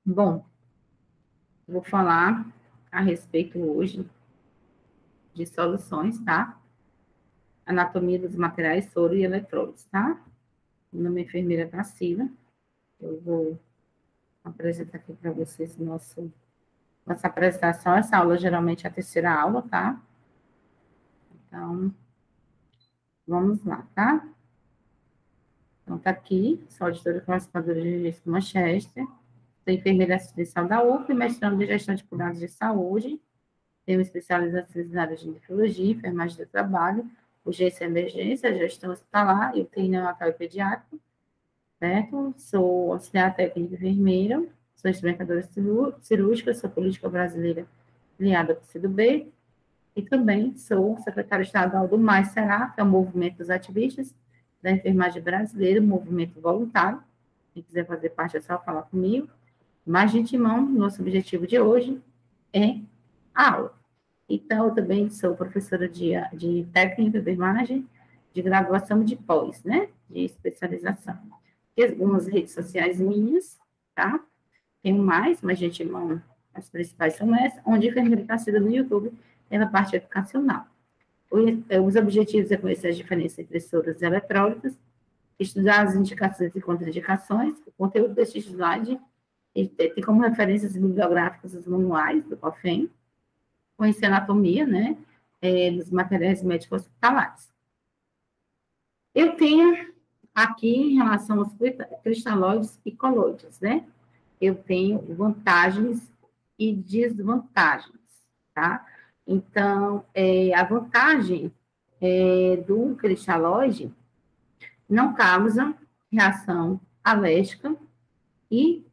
Bom, vou falar a respeito hoje de soluções, tá? Anatomia dos materiais, soro e eletrólitos, tá? Meu nome é enfermeira Tarsila. Eu vou apresentar aqui para vocês nossa apresentação. Essa aula geralmente é a terceira aula, tá? Então, vamos lá, tá? Então, tá aqui, sou auditora classificadora de registro Manchester, sou enfermeira assistencial da UF, mestrando em gestão de cuidados de saúde. Tenho especializações na área de nefrologia, enfermagem do trabalho, urgência e emergência, gestão hospitalar e UTI neonatal e pediátrico, certo? Sou auxiliar técnica enfermeira, sou instrumentadora cirúrgica, sou política brasileira filiada ao PCdoB e também sou secretária estadual do Mais Será, que é o movimento dos ativistas da enfermagem brasileira, movimento voluntário. Quem quiser fazer parte é só falar comigo. Mas, de antemão, nosso objetivo de hoje é a aula. Então, eu também sou professora de técnica de enfermagem, de graduação de pós, né? De especialização. Tem algumas redes sociais minhas, tá? Tenho mais, mas, gente, as principais são essas, onde a enfermeira está sendo no YouTube, pela parte educacional. Os objetivos é conhecer as diferenças entre soros e eletrólitos, estudar as indicações e contraindicações, o conteúdo deste slide, tem como referências bibliográficas os manuais do COFEM, conhecer a anatomia, né, dos materiais médicos hospitalares. Eu tenho aqui, em relação aos cristalóides e colóides, né, eu tenho vantagens e desvantagens, tá? Então, a vantagem do cristalóide não causa reação alérgica e,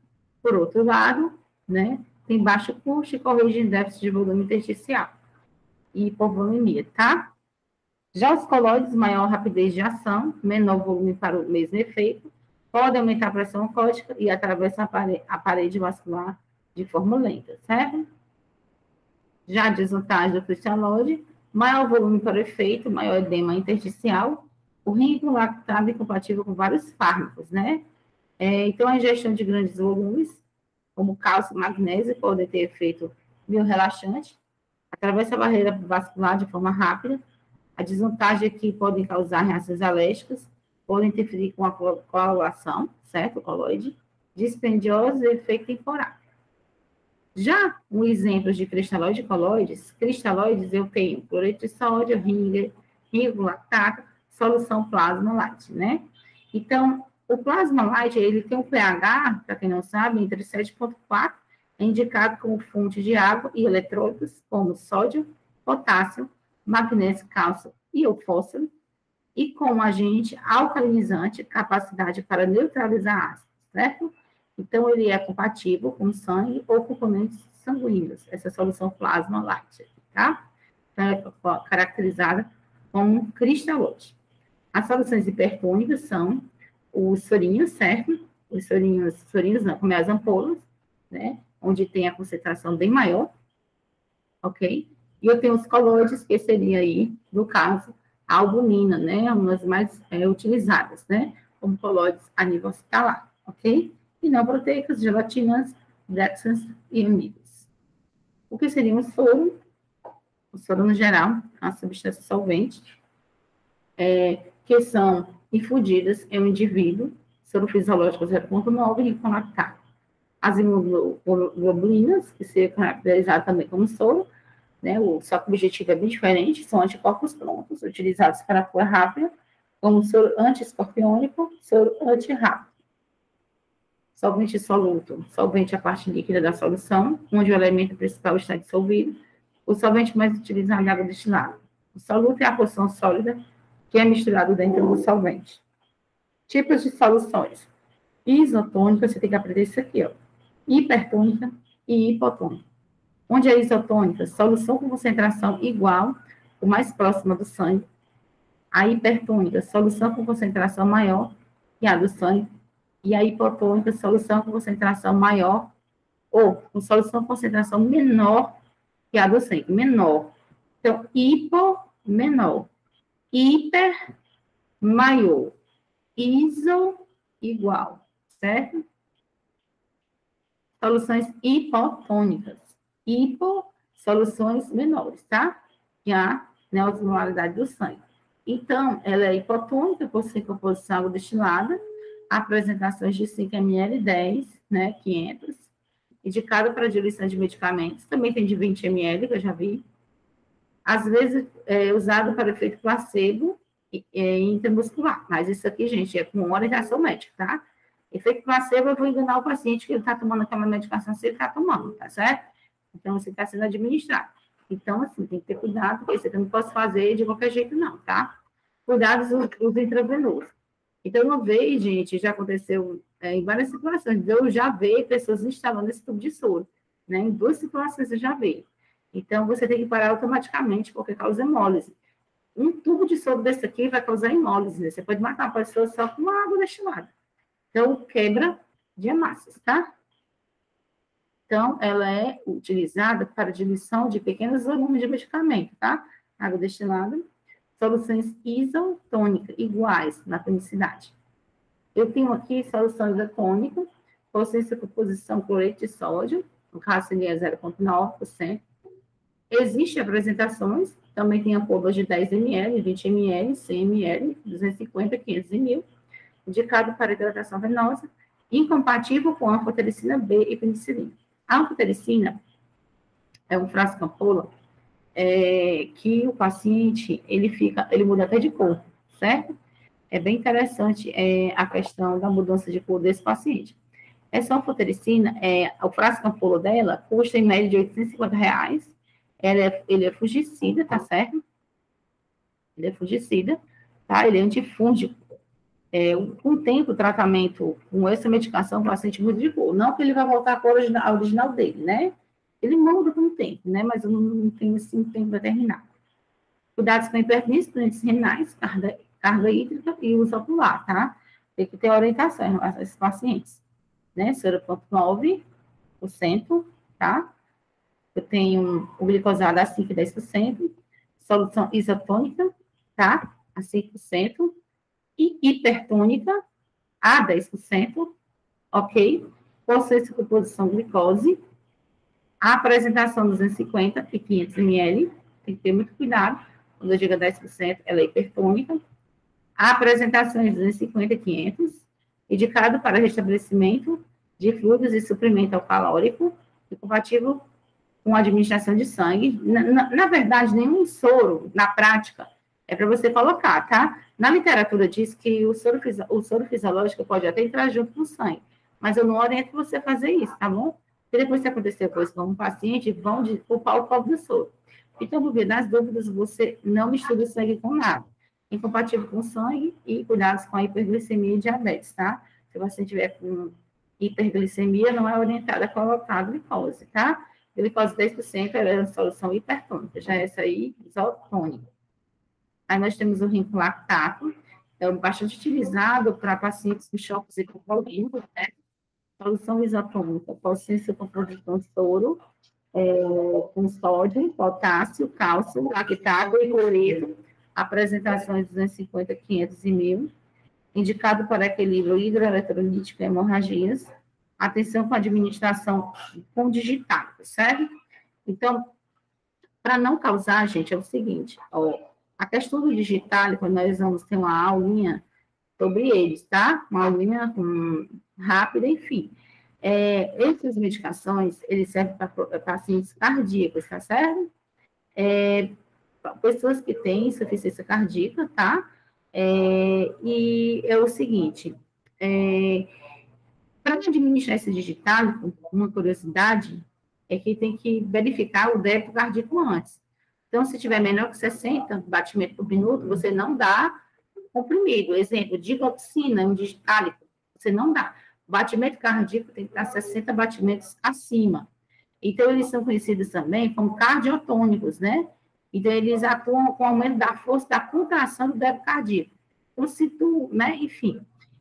por outro lado, né, tem baixo custo e corrige déficit de volume intersticial e hipovolemia, tá? Já os colóides, maior rapidez de ação, menor volume para o mesmo efeito, podem aumentar a pressão oncótica e atravessar a parede vascular de forma lenta, certo? Já a desvantagem do cristalóide, maior volume para o efeito, maior edema intersticial, o rim lactado incompatível com vários fármacos, né? Então, a ingestão de grandes volumes, como cálcio e magnésio, podem ter efeito biorrelaxante, atravessa a barreira vascular de forma rápida. A desvantagem é que podem causar reações alérgicas, podem interferir com a coagulação, certo? O coloide, dispendioso e efeito temporário. Já um exemplo de cristalóide e colóides, cristalóides eu tenho cloreto de sódio, ringo lactato, solução plasma light, né? Então, o plasma light, ele tem um pH, para quem não sabe, entre 7,4, é indicado como fonte de água e eletrólitos, como sódio, potássio, magnésio, cálcio e o fósforo, e com agente alcalinizante, capacidade para neutralizar ácidos, certo? Então, ele é compatível com sangue ou componentes sanguíneos, essa solução plasma láctea, tá? Então, é caracterizada como cristalose. As soluções hipertônicas são os sorinhos, certo? Os sorinhos não, como é as ampolas, né? Onde tem a concentração bem maior, ok? E eu tenho os colóides, que seria aí, no caso, a albumina, né? Umas mais utilizadas, né? Como colóides a nível hospitalar, ok? E não proteicas, gelatinas, dextrans e amíveis. O que seria um soro? O soro, no geral, é uma substância solvente, que são infundidas em um indivíduo, soro fisiológico 0,9 e com lactato. As imunglobulinas, que seria caracterizado também como soro, né? Só que o objetivo é bem diferente, são anticorpos prontos, utilizados para a cura rápida, como soro anti-escorpiônico, soro anti-rápido. Solvente soluto, solvente é a parte líquida da solução, onde o elemento principal está dissolvido. O solvente mais utilizado é a água destilada. O soluto é a porção sólida que é misturado dentro do solvente. Tipos de soluções. Isotônica, você tem que aprender isso aqui, ó. Hipertônica e hipotônica. Onde é isotônica? Solução com concentração igual, ou mais próxima do sangue. A hipertônica, solução com concentração maior que a do sangue. E a hipotônica, solução com concentração maior, ou com solução com concentração menor que a do sangue. Menor. Então, hipo, menor. Hiper, maior. Iso, igual. Certo? soluções hipotônicas. Hipo, soluções menores, tá? Que a neosmolaridade do sangue. Então, ela é hipotônica por ser composição água destilada, apresentações de 5 ml, 10, né, 500, indicado para diluição de medicamentos, também tem de 20 ml, que eu já vi. Às vezes, é usado para efeito placebo intramuscular, mas isso aqui, gente, é com orientação médica, tá? Efeito placebo, eu vou enganar o paciente que ele está tomando aquela medicação, se ele está tomando, tá certo? Então, você está sendo administrado. Então, assim, tem que ter cuidado, porque isso aqui eu não posso fazer de qualquer jeito, não, tá? Cuidados os intravenosos. Então, uma vez, gente, já aconteceu em várias situações, eu já vi pessoas instalando esse tubo de soro, né? Em 2 situações eu já vi. Então, você tem que parar automaticamente, porque causa hemólise. Um tubo de soro desse aqui vai causar hemólise, né? Você pode matar uma pessoa só com uma água destilada. Então, quebra de hemácias, tá? Então, ela é utilizada para diluição de pequenos volumes de medicamento, tá? Água destilada, soluções isotônicas, iguais na tonicidade. Eu tenho aqui solução isotônica, possui sua composição cloreto de sódio, no caso seria 0,9%. Existem apresentações, também tem ampolas de 10 ml, 20 ml, 100 ml, 250, 500 e 1000, indicado para hidratação venosa, incompatível com anfotericina B e penicilina. A anfotericina é um frasco ampola que o paciente, ele muda até de cor, certo? É bem interessante a questão da mudança de cor desse paciente. Essa anfotericina, o frasco ampola dela custa em média de R$850. Ele é fungicida, tá certo? Ele é fungicida, tá? Ele é antifúngico. Com o tempo, o tratamento com essa medicação, o paciente muda de cor. Não que ele vai voltar à cor original dele, né? Ele muda com o tempo, né? Mas eu não tenho assim, tempo determinado. Cuidados com hipertensão, doenças renais, carga hídrica e uso ocular, tá? Tem que ter orientação a esses pacientes, né? 0,9%, tá? Eu tenho o glicosado a 5 e 10%, solução isotônica, tá? A 5%, e hipertônica a 10%, ok? Possui essa composição glicose, a apresentação 250 e 500 ml, tem que ter muito cuidado, quando eu digo 10%, ela é hipertônica. A apresentação é 250 e 500, indicado para restabelecimento de fluidos e suprimento alcalórico, e compatível com a administração de sangue. Na verdade, nenhum soro, na prática, é para você colocar, tá? Na literatura diz que o soro fisiológico pode até entrar junto com o sangue, mas eu não oriento você a fazer isso, tá bom? Porque depois, se acontecer coisa com um paciente, vão culpar o copo do soro. Então, por via das dúvidas, você não mistura o sangue com nada. Incompatível com sangue e cuidados com a hiperglicemia e diabetes, tá? Se você tiver com hiperglicemia, não é orientada a colocar glicose, tá? Glicose 10% é a solução hipertônica, já essa aí, isotônica. Aí nós temos o rinculactato, é bastante utilizado para pacientes com choques hipocalímicos, né? Solução isotônica, possui seu composição soro, com sódio, potássio, cálcio, lactato e cloreto, apresentações 250, 500 e 1000, indicado para equilíbrio hidroeletrolítico e hemorragias, atenção com a administração com digital, certo? Então, para não causar, gente, é o seguinte, ó, a questão do digital, quando nós vamos ter uma aulinha sobre eles, tá? Uma aulinha rápida, enfim. Essas medicações, eles servem para pacientes cardíacos, tá certo? Pessoas que têm insuficiência cardíaca, tá? E é o seguinte, para administrar esse digital, uma curiosidade é que tem que verificar o débito cardíaco antes. Então, se tiver menor que 60 batimentos por minuto, você não dá comprimido. Exemplo, digoxina, um digitálico, você não dá. O batimento cardíaco tem que estar 60 batimentos acima. Então, eles são conhecidos também como cardiotônicos, né? Então, eles atuam com o aumento da força da contração do débito cardíaco. Então, se tu, né, enfim.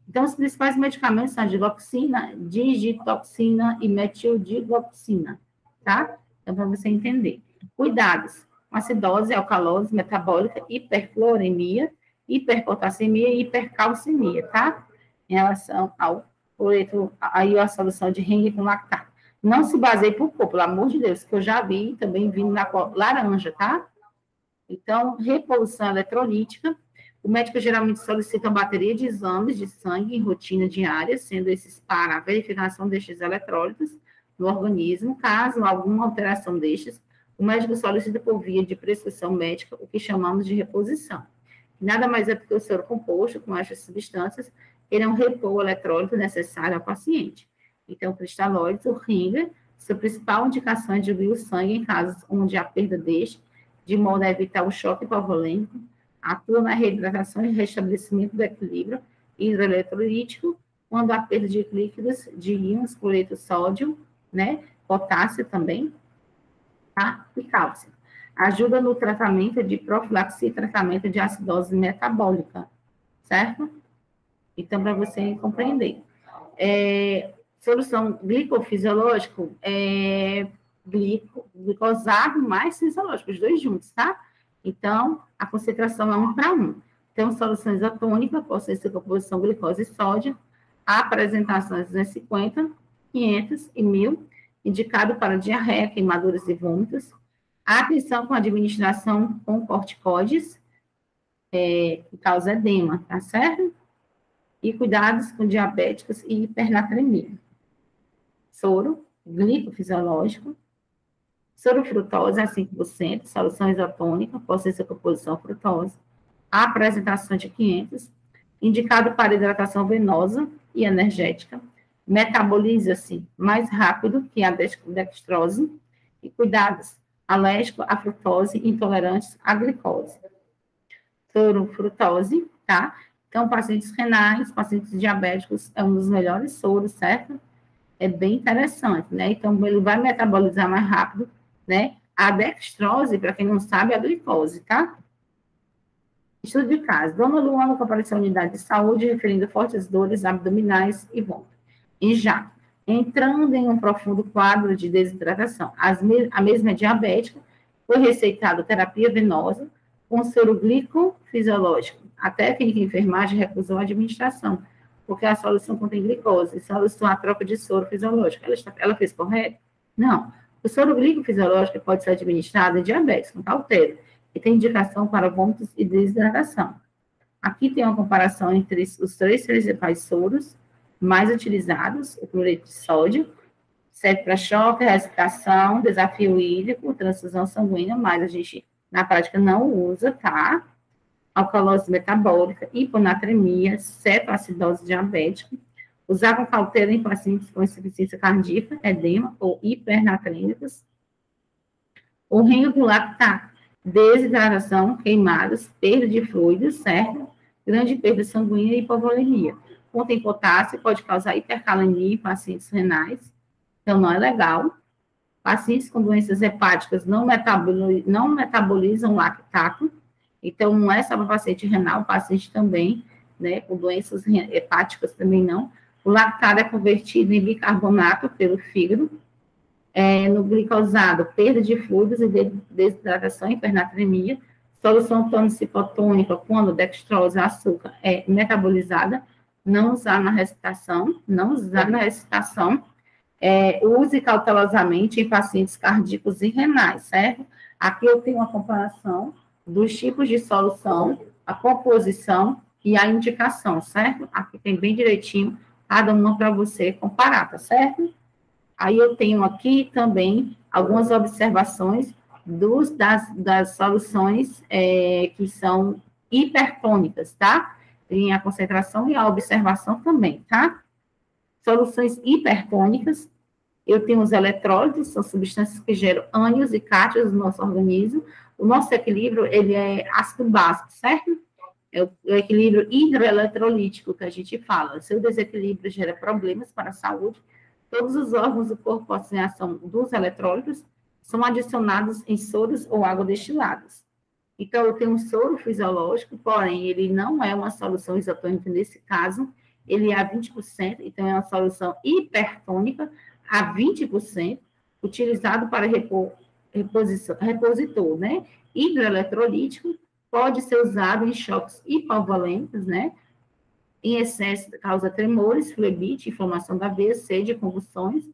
Então, os principais medicamentos são a digoxina, digitoxina e metildigoxina, tá? Então, para você entender. Cuidados: acidose, alcalose metabólica, hipercloremia, hiperpotassemia e hipercalcemia, tá? Em relação ao cloreto, aí a solução de Henry com lactato. Não se baseie por cor, pelo amor de Deus, que eu já vi também vindo na cor laranja, tá? Então, reposição eletrolítica. O médico geralmente solicita uma bateria de exames de sangue em rotina diária, sendo esses para a verificação destes eletrólitos no organismo. Caso alguma alteração destes, o médico solicita por via de prescrição médica o que chamamos de reposição. Nada mais é porque o soro composto com estas substâncias irão repor o eletrólito necessário ao paciente. Então, cristalóides, o Ringer, sua principal indicação é diluir o sangue em casos onde há perda deste, de modo a evitar o choque hipovolêmico, atua na reidratação e restabelecimento do equilíbrio hidroeletrolítico, quando há perda de líquidos, de íons, cloreto, sódio, né, potássio também, tá? E cálcio. Ajuda no tratamento de profilaxia e tratamento de acidose metabólica, certo? Então, para você compreender. Solução glicofisiológico é glicosado mais fisiológico, os dois juntos, tá? Então, a concentração é 1 para 1. Então, solução isotônica, pode ser composição glicose e sódio, a apresentação é 250, 500 e 1000, indicado para diarreia, queimaduras e vômitos. Atenção com a administração com corticoides, que causa edema, tá certo? E cuidados com diabéticos e hipernatremia. Soro glicofisiológico, soro frutose a 5%, solução isotônica, pode ser composição frutose. A apresentação de 500, indicado para hidratação venosa e energética, metaboliza-se mais rápido que a dextrose, e cuidados alérgico à frutose, intolerantes à glicose. Soro frutose, tá? Então, pacientes renais, pacientes diabéticos, é um dos melhores soros, certo? É bem interessante, né? Então, ele vai metabolizar mais rápido, né? A dextrose, para quem não sabe, é a glicose, tá? Estudo de caso. Dona Luana compareceu à unidade de saúde, referindo fortes dores abdominais e vômito. E já, entrando em um profundo quadro de desidratação. A mesma diabética foi receitada terapia venosa com soro glicofisiológico. A técnica de enfermagem recusou a administração, porque a solução contém glicose, solução a troca de soro fisiológico. Ela fez correto? Não. O soro glicofisiológico pode ser administrado em diabetes, com cautela, e tem indicação para vômitos e desidratação. Aqui tem uma comparação entre os três principais soros mais utilizados, o cloreto de sódio, serve para choque, ressuscitação, desafio hídrico, transfusão sanguínea, mas a gente, na prática, não usa, tá? Alcalose metabólica, hiponatremia, cetoacidose diabética, usar com cautela em pacientes com insuficiência cardíaca, edema ou hipernatrêmicos. O rinho do lactato, desidratação, queimadas, perda de fluidos, certo? Grande perda sanguínea e hipovolemia. Contém potássio, pode causar hipercalemia em pacientes renais, então não é legal. Pacientes com doenças hepáticas não metabolizam lactato, então não é só para paciente renal, paciente também, né, com doenças hepáticas também não. O lactato é convertido em bicarbonato pelo fígado, no glicosado, perda de fluidos e desidratação, hipernatremia, solução tônico-hipotônica, quando dextrose, açúcar, é metabolizada, não usar na recitação, use cautelosamente em pacientes cardíacos e renais, certo? Aqui eu tenho uma comparação dos tipos de solução, a composição e a indicação, certo? Aqui tem bem direitinho, cada uma para você comparar, tá certo? Aí eu tenho aqui também algumas observações das soluções que são hipertônicas, tá? Tem a concentração e a observação também, tá? Soluções hipertônicas, eu tenho os eletrólitos, são substâncias que geram ânions e cátions no nosso organismo. O nosso equilíbrio, ele é ácido básico, certo? É o equilíbrio hidroeletrolítico que a gente fala. Seu desequilíbrio gera problemas para a saúde. Todos os órgãos do corpo possuem ação dos eletrólitos, são adicionados em soros ou água destilados. Então, eu tenho um soro fisiológico, porém, ele não é uma solução isotônica nesse caso, ele é a 20%, então é uma solução hipertônica a 20%, utilizado para repositor, né? Hidroeletrolítico, pode ser usado em choques hipovolêmicos, né? Em excesso causa tremores, flebite, inflamação da veia, sede, convulsões,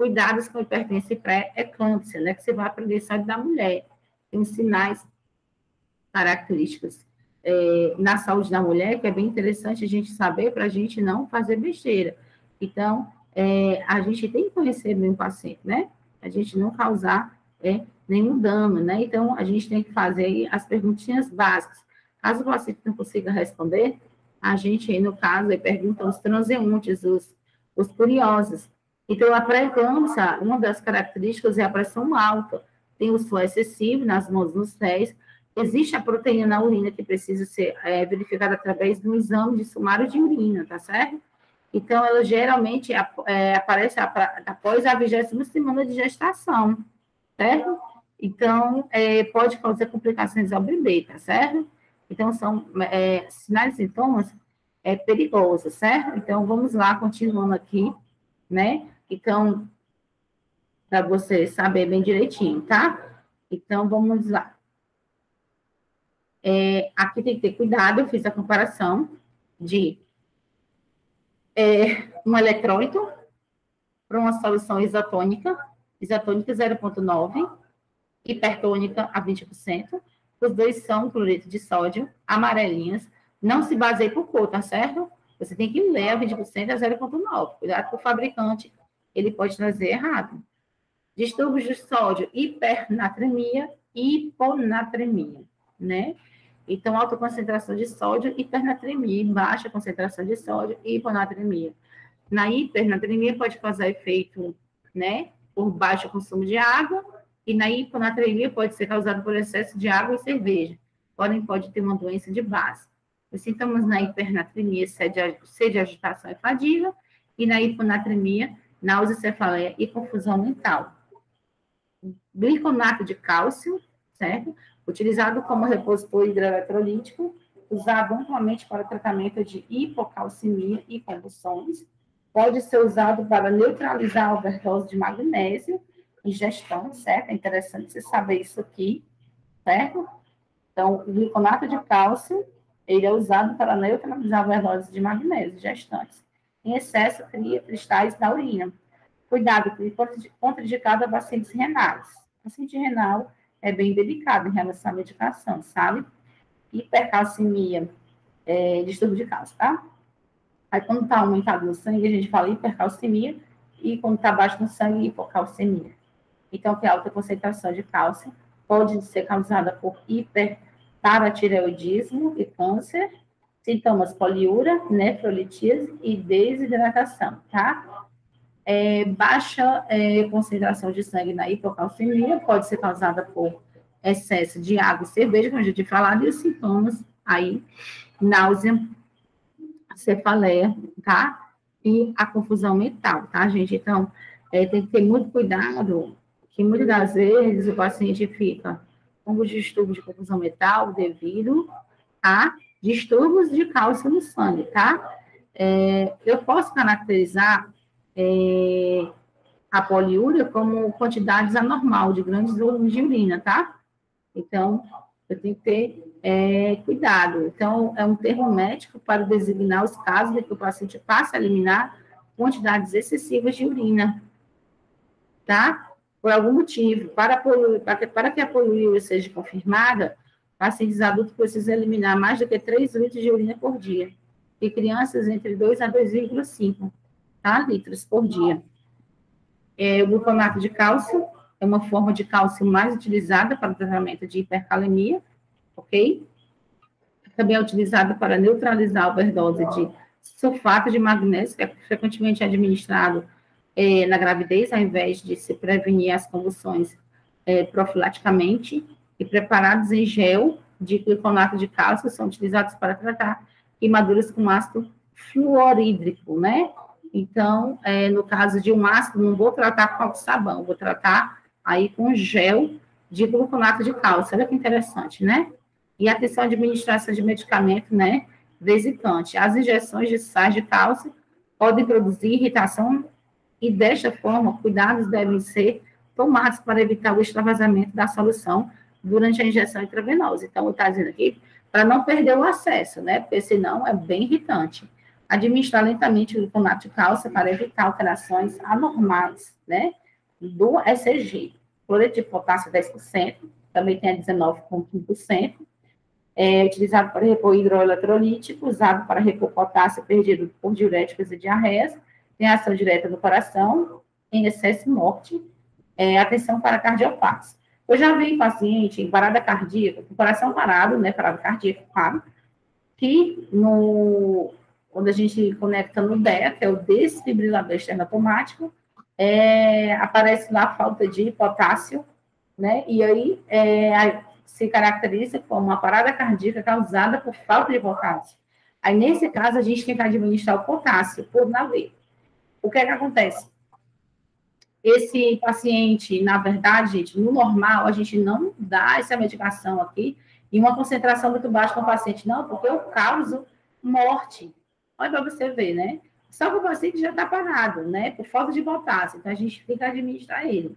cuidados com hipertensão pré-eclâmpsia, né? Que você vai aprender só da mulher. Tem uns sinais características na saúde da mulher, que é bem interessante a gente saber para a gente não fazer besteira. Então, a gente tem que conhecer bem o paciente, né? A gente não causar nenhum dano, né? Então, a gente tem que fazer aí as perguntinhas básicas. Caso o paciente não consiga responder, a gente, no caso, pergunta os transeuntes, os curiosos. Então, a pré-eclâmpsia, uma das características é a pressão alta, tem o suor excessivo nas mãos, nos pés, existe a proteína na urina que precisa ser verificada através de um exame de sumário de urina, tá certo? Então, ela geralmente aparece após a 20ª semana de gestação, certo? Então, pode causar complicações ao bebê, tá certo? Então, são sinais e sintomas perigosos, certo? Então, vamos lá, continuando aqui, né? Então, para você saber bem direitinho, tá? Então, vamos lá. Aqui tem que ter cuidado, eu fiz a comparação de um eletrólito para uma solução isotônica 0,9, hipertônica a 20%, os dois são cloreto de sódio, amarelinhas, não se baseie por cor, tá certo? Você tem que ler a 20% a 0,9, cuidado com o fabricante, ele pode trazer errado. Distúrbios de sódio, hipernatremia e hiponatremia, né? Então, alta concentração de sódio, hipernatremia, baixa concentração de sódio e hiponatremia. Na hipernatremia pode causar efeito, né, por baixo consumo de água, e na hiponatremia pode ser causado por excesso de água e cerveja. Pode ter uma doença de base. Os sintomas na hipernatremia, sede, agitação e fadiga, e na hiponatremia, náusea, cefaleia e confusão mental. Gliconato de cálcio, certo? Utilizado como repositor hidroeletrolítico, usado amplamente para tratamento de hipocalcemia e convulsões. Pode ser usado para neutralizar a overdose de magnésio, ingestão, certo? É interessante você saber isso aqui, certo? Então, o gliconato de cálcio, ele é usado para neutralizar a overdose de magnésio, gestantes. Em excesso, cria cristais na urina. Cuidado, contraindicado a pacientes renais. O paciente renal é bem delicado em relação à medicação, sabe? Hipercalcemia, distúrbio de cálcio, tá? Aí, quando está aumentado no sangue, a gente fala hipercalcemia, e quando está baixo no sangue, hipocalcemia. Então, que alta concentração de cálcio pode ser causada por hiperparatireoidismo e câncer, sintomas poliúria, nefrolitíase e desidratação, tá? Baixa concentração de sangue na hipocalcemia pode ser causada por excesso de água e cerveja, como a gente falou, e os sintomas aí, náusea, cefaleia, tá? E a confusão mental, tá, gente? Então, tem que ter muito cuidado, que muitas das vezes o paciente fica com os distúrbios de confusão mental devido a distúrbios de cálcio no sangue, tá? Eu posso caracterizar a poliúria como quantidades anormal de grandes volumes de urina, tá? Então, eu tenho que ter cuidado. Então, é um termo médico para designar os casos em que o paciente passa a eliminar quantidades excessivas de urina, tá? Por algum motivo. Para que a poliúria seja confirmada, pacientes adultos precisam eliminar mais do que 3 litros de urina por dia, e crianças entre 2 a 2,5 litros por dia. O gluconato de cálcio é uma forma de cálcio mais utilizada para o tratamento de hipercalemia, ok? Também é utilizado para neutralizar a overdose de sulfato de magnésio, que é frequentemente administrado na gravidez, ao invés de se prevenir as convulsões profilaticamente, e preparados em gel de gliconato de cálcio são utilizados para tratar queimaduras com ácido fluorídrico, né? Então, no caso de um ácido, não vou tratar com álcool sabão, vou tratar aí com gel de gluconato de cálcio. Olha que interessante, né? E atenção à administração de medicamento, né? Vesicante. As injeções de sais de cálcio podem produzir irritação e, desta forma, cuidados devem ser tomados para evitar o extravasamento da solução durante a injeção intravenosa. Então, está dizendo aqui, para não perder o acesso, né? Porque senão é bem irritante. Administrar lentamente o gluconato de cálcio para evitar alterações anormais, né, do ECG. Cloreto de potássio 10%, também tem a 19,5%. É utilizado para repor hidroeletrolítico, usado para repor potássio perdido por diuréticos e diarreias, tem ação direta no coração, em excesso e morte, atenção para cardiopatas. Eu já vi paciente em parada cardíaca, com coração parado, né, parada cardíaca, claro, que quando a gente conecta no DEA, que é o desfibrilador externo automático, aparece lá a falta de potássio, né, e aí se caracteriza como uma parada cardíaca causada por falta de potássio. Aí, nesse caso, a gente tem que administrar o potássio por na veia. O que é que acontece? Esse paciente, na verdade, gente, no normal, a gente não dá essa medicação aqui em uma concentração muito baixa com o paciente, não, porque eu causo morte. Olha para você ver, né? Só que o paciente já está parado, né? Por falta de potássio, então a gente tem que administrar ele.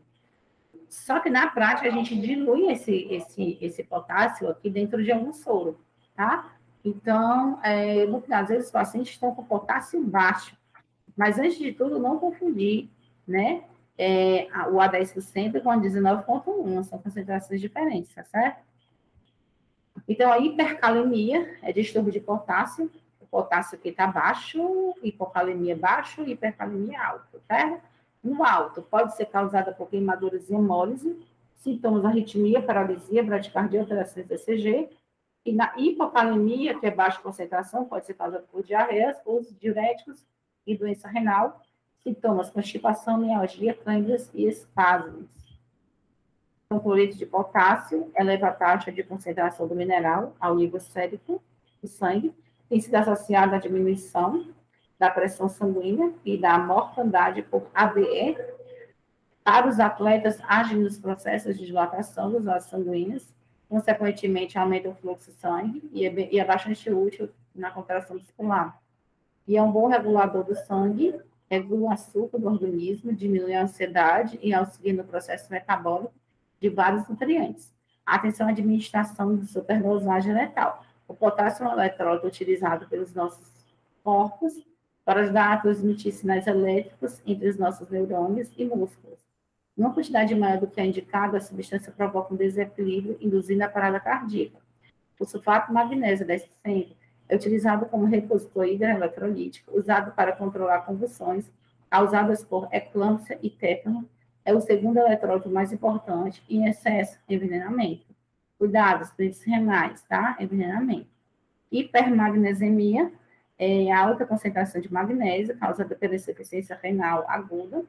Só que na prática a gente dilui esse potássio aqui dentro de algum soro, tá? Então, muitas vezes os pacientes estão com potássio baixo, mas antes de tudo, não confundir, né? O A10% com a 19,1, são concentrações diferentes, tá certo? Então, a hipercalemia é distúrbio de potássio, o potássio aqui está baixo, hipocalemia baixo, hipercalemia alto, certo? No alto, pode ser causada por queimaduras e hemólise, sintomas de arritmia, paralisia, bradicardia, alterações do ECG, e na hipocalemia, que é baixa concentração, pode ser causada por diarreias, uso diuréticos e doença renal, sintomas constipação, mialgia, câimbras e espasmos. Então, cloreto de potássio eleva a taxa de concentração do mineral ao nível sérico do sangue, tem sido associada à diminuição da pressão sanguínea e da mortandade por AVE. Para os atletas, agem nos processos de dilatação das vasos sanguíneas, consequentemente aumenta o fluxo de sangue e é bastante útil na contração muscular. E é um bom regulador do sangue, regula o açúcar do organismo, diminui a ansiedade e auxilia no processo metabólico de vários nutrientes. Atenção à administração de superdosagem letal. O potássio é um eletrólito utilizado pelos nossos corpos para ajudar a transmitir sinais elétricos entre os nossos neurônios e músculos. Numa quantidade maior do que é indicado, a substância provoca um desequilíbrio, induzindo a parada cardíaca. O sulfato de magnésio 10% é utilizado como repositor hidroeletrolítico, usado para controlar convulsões causadas por eclâmpsia e tétano. É o segundo eletrólito mais importante, e em excesso, envenenamento. Cuidados, doenças renais, tá? Envenenamento. Hipermagnesemia é alta concentração de magnésio, causada pela insuficiência renal aguda.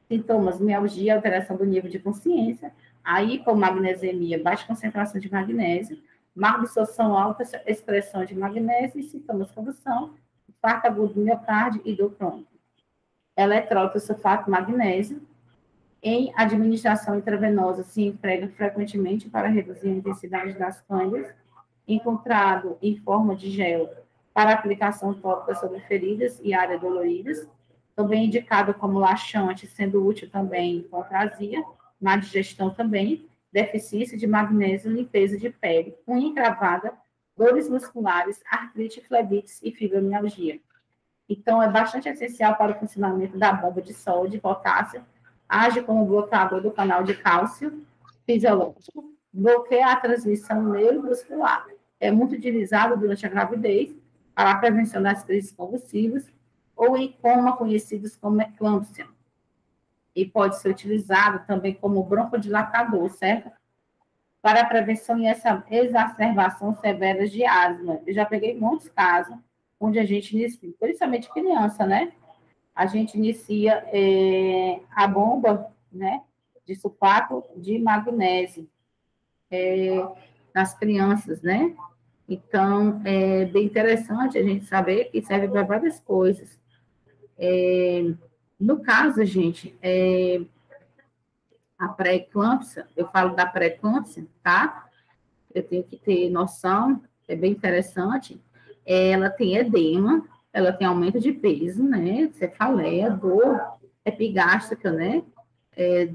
Sintomas, mialgia, alteração do nível de consciência. A hipomagnesemia, baixa concentração de magnésio. Má absorção, alta expressão de magnésio e sintomas de convulsão. Infarto agudo do miocárdio e do crônico. Eletrólito sulfato de magnésio. Em administração intravenosa, se emprega frequentemente para reduzir a intensidade das câimbras, encontrado em forma de gel para aplicação tópica sobre feridas e áreas doloridas, também indicado como laxante, sendo útil também contra azia, na digestão também, deficiência de magnésio, limpeza de pele, unha encravada, dores musculares, artrite, flebites e fibromialgia. Então, é bastante essencial para o funcionamento da bomba de sódio e potássio, age como bloqueador do canal de cálcio fisiológico, bloqueia a transmissão neuromuscular. É muito utilizado durante a gravidez para a prevenção das crises convulsivas ou em coma, conhecidos como eclâmpsia. E pode ser utilizado também como broncodilatador, certo? Para a prevenção e essa exacerbação severa de asma. Eu já peguei muitos casos onde a gente inicia, principalmente criança, né? A gente inicia a bomba, né, de sulfato de magnésio nas crianças, né? Então, é bem interessante a gente saber que serve para várias coisas. No caso, gente, a pré-eclâmpsia, eu falo da pré-eclâmpsia, tá? Eu tenho que ter noção, é bem interessante. Ela tem edema, ela tem aumento de peso, né? Cefaleia, dor epigástrica, né?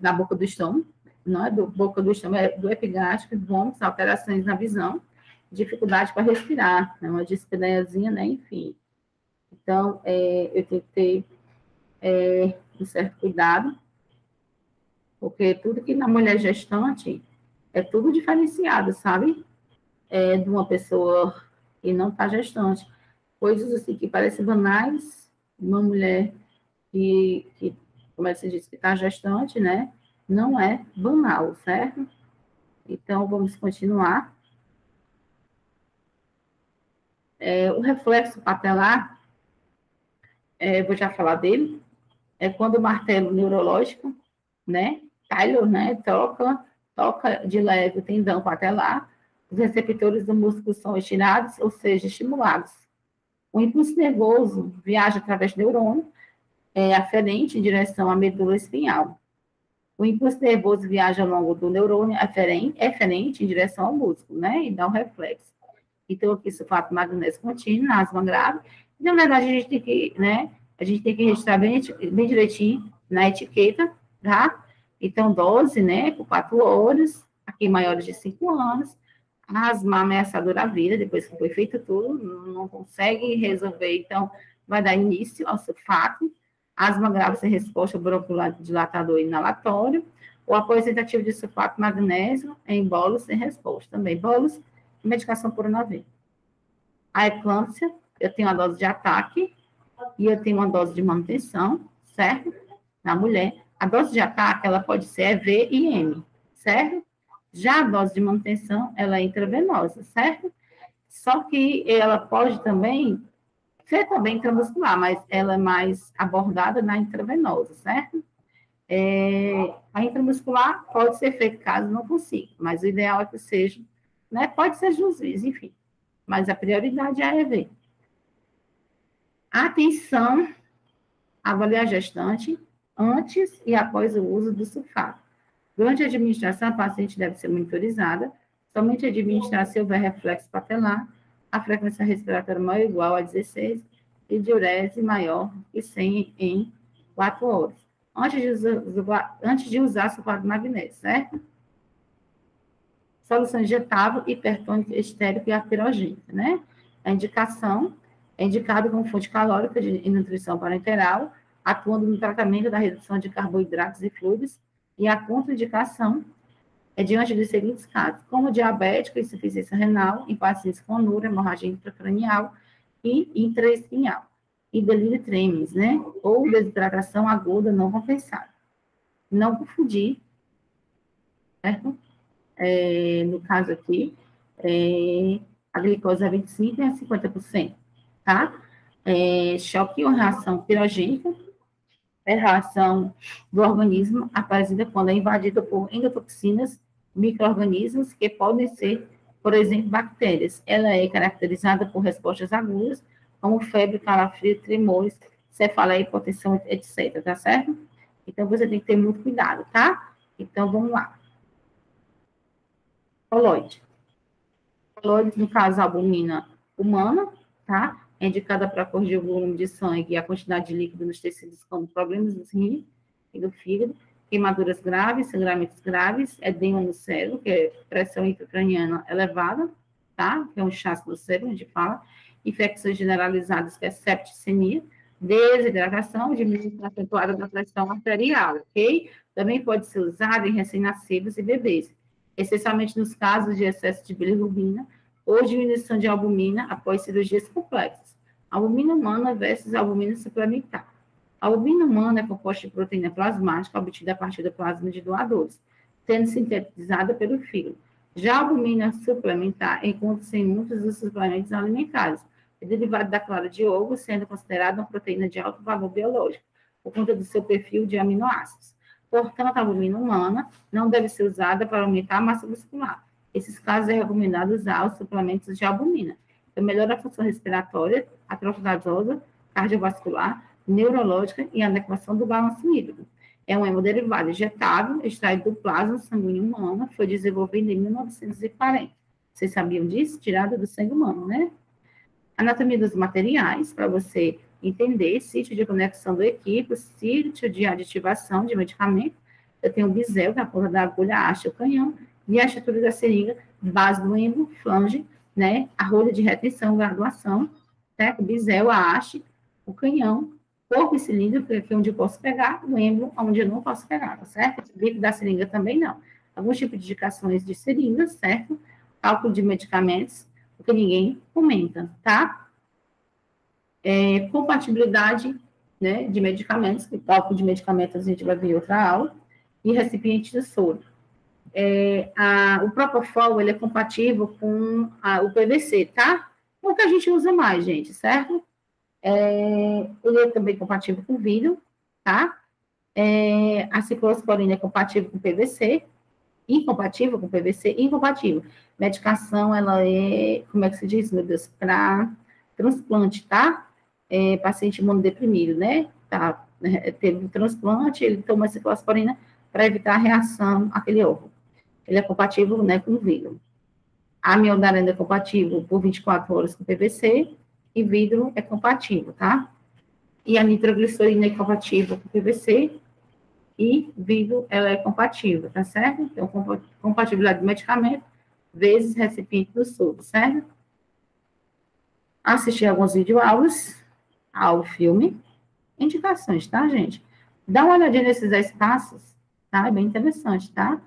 Na boca do estômago, não é do boca do estômago, é do epigástrico, vômitos, alterações na visão, dificuldade para respirar, né? Uma dispneiazinha, né? Enfim. Então, eu tenho que ter um certo cuidado, porque tudo que na mulher gestante é tudo diferenciado, sabe? De uma pessoa que não está gestante. Coisas assim que parecem banais, uma mulher que como é que se diz, que está gestante, né? Não é banal, certo? Então, vamos continuar. O reflexo patelar, vou já falar dele, é quando o martelo neurológico, né? Taylor, né? Toca de leve o tendão patelar, os receptores do músculo são estirados, ou seja, estimulados. O impulso nervoso viaja através do neurônio, aferente em direção à medula espinhal. O impulso nervoso viaja ao longo do neurônio eferente em direção ao músculo, né? E dá um reflexo. Então, aqui, sulfato magnésio contínuo, na asma grave. Na verdade, a gente tem que, né? A gente tem que registrar bem direitinho na etiqueta, tá? Então, dose, né? Por 4 horas, aqui maiores de 5 anos. Asma ameaçadora à vida, depois que foi feito tudo, não consegue resolver, então vai dar início ao sulfato. Asma grave sem resposta ao broncodilatador inalatório, ou apoio tentativo de sulfato magnésio em bolos sem resposta. Também bolos e medicação por uma vez. A eclâmpsia, eu tenho uma dose de ataque e eu tenho uma dose de manutenção, certo? Na mulher. A dose de ataque, ela pode ser EV e M, certo? Já a dose de manutenção, ela é intravenosa, certo? Só que ela pode também ser também intramuscular, mas ela é mais abordada na intravenosa, certo? A intramuscular pode ser feita caso não consiga, mas o ideal é que seja, né? Pode ser juiz, enfim, mas a prioridade é a EV. Atenção, avaliar a gestante antes e após o uso do sulfato. Durante a administração, a paciente deve ser monitorizada, somente administrar se houver reflexo patelar, a frequência respiratória maior ou igual a 16 e diurese maior que 100 em 4 horas, antes de usar sulfato de magnésio, certo? Solução injetável, hipertônica, estérica e aspirogênica, né? A indicação é indicada como fonte calórica e nutrição parenteral, atuando no tratamento da redução de carboidratos e fluidos, e a contraindicação é diante dos seguintes casos, como diabético, insuficiência renal, em pacientes com anúria, hemorragia intracranial e intraespinhal, e delírio tremens, né? Ou desidratação aguda não compensada. Não confundir, certo? No caso aqui, a glicose é 25% e a 50%, tá? Choque ou reação pirogênica, é reação do organismo aparecida quando é invadida por endotoxinas, micro-organismos que podem ser, por exemplo, bactérias. Ela é caracterizada por respostas agudas, como febre, calafrio, tremores, cefaleia, hipotensão, etc, tá certo? Então, você tem que ter muito cuidado, tá? Então, vamos lá. Coloide. Coloide, no caso, a albumina humana, tá? É indicada para corrigir o volume de sangue e a quantidade de líquido nos tecidos, como problemas dos rins e do fígado, queimaduras graves, sangramentos graves, edema no cérebro, que é pressão intracraniana elevada, tá? Que é um inchaço do cérebro, a gente fala, infecções generalizadas, que é septicemia, desidratação, diminuição acentuada da pressão arterial, ok? Também pode ser usada em recém-nascidos e bebês, especialmente nos casos de excesso de bilirrubina ou diminuição de albumina após cirurgias complexas. Albumina humana versus albumina suplementar. A albumina humana é composta de proteína plasmática obtida a partir do plasma de doadores, sendo sintetizada pelo fígado. Já a albumina suplementar encontra-se em muitos dos suplementos alimentares, é derivado da clara de ovo, sendo considerada uma proteína de alto valor biológico, por conta do seu perfil de aminoácidos. Portanto, a albumina humana não deve ser usada para aumentar a massa muscular. Esses casos é recomendado usar os suplementos de albumina. Então, melhora a função respiratória, atrofia gasosa, cardiovascular, neurológica e adequação do balanço hídrico. É um hemoderivado injetável, extraído do plasma sanguíneo humano, foi desenvolvido em 1940. Vocês sabiam disso? Tirado do sangue humano, né? Anatomia dos materiais, para você entender, sítio de conexão do equipo, sítio de aditivação de medicamento. Eu tenho o bisel, que é a ponta da agulha, a haste, o canhão, e a estrutura da seringa, base do êmbolo, flange, né? A rolha de retenção, graduação, certo? Bisel, a haste, o canhão, corpo e cilindro, que é onde eu posso pegar, o êmbolo, onde eu não posso pegar, tá certo? Dentro da seringa também não. Alguns tipos de indicações de seringas, certo? Cálculo de medicamentos, o que ninguém comenta, tá? Compatibilidade, né, de medicamentos, que cálculo de medicamentos a gente vai ver em outra aula, e recipiente de soro. O Propofol, ele é compatível com o PVC, tá? É o que a gente usa mais, gente, certo? Ele é também compatível com vidro, tá? A ciclosporina é compatível com PVC, incompatível com PVC, incompatível. Medicação, ela é, como é que se diz, meu Deus, para transplante, tá? Paciente imunodeprimido, né? Tá, teve um transplante, ele toma ciclosporina para evitar a reação àquele órgão. Ele é compatível, né, com vidro. A amiodarina é compatível por 24 horas com PVC e vidro é compatível, tá? E a nitroglicerina é compatível com PVC e vidro ela é compatível, tá certo? Então, compatibilidade de medicamento vezes recipiente do soro, certo? Assistir alguns videoaulas, ao filme, indicações, tá, gente? Dá uma olhadinha nesses 10 passos, tá? É bem interessante, tá?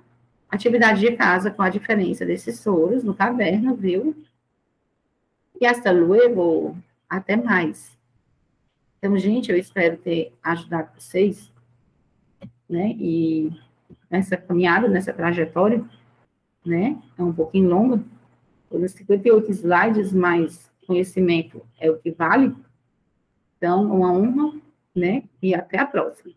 Atividade de casa com a diferença desses soros no caderno, viu? E hasta luego, até mais. Então, gente, eu espero ter ajudado vocês, né? E nessa caminhada, nessa trajetória, né? É um pouquinho longa, foram 58 slides, mas conhecimento é o que vale. Então, uma honra, né? E até a próxima.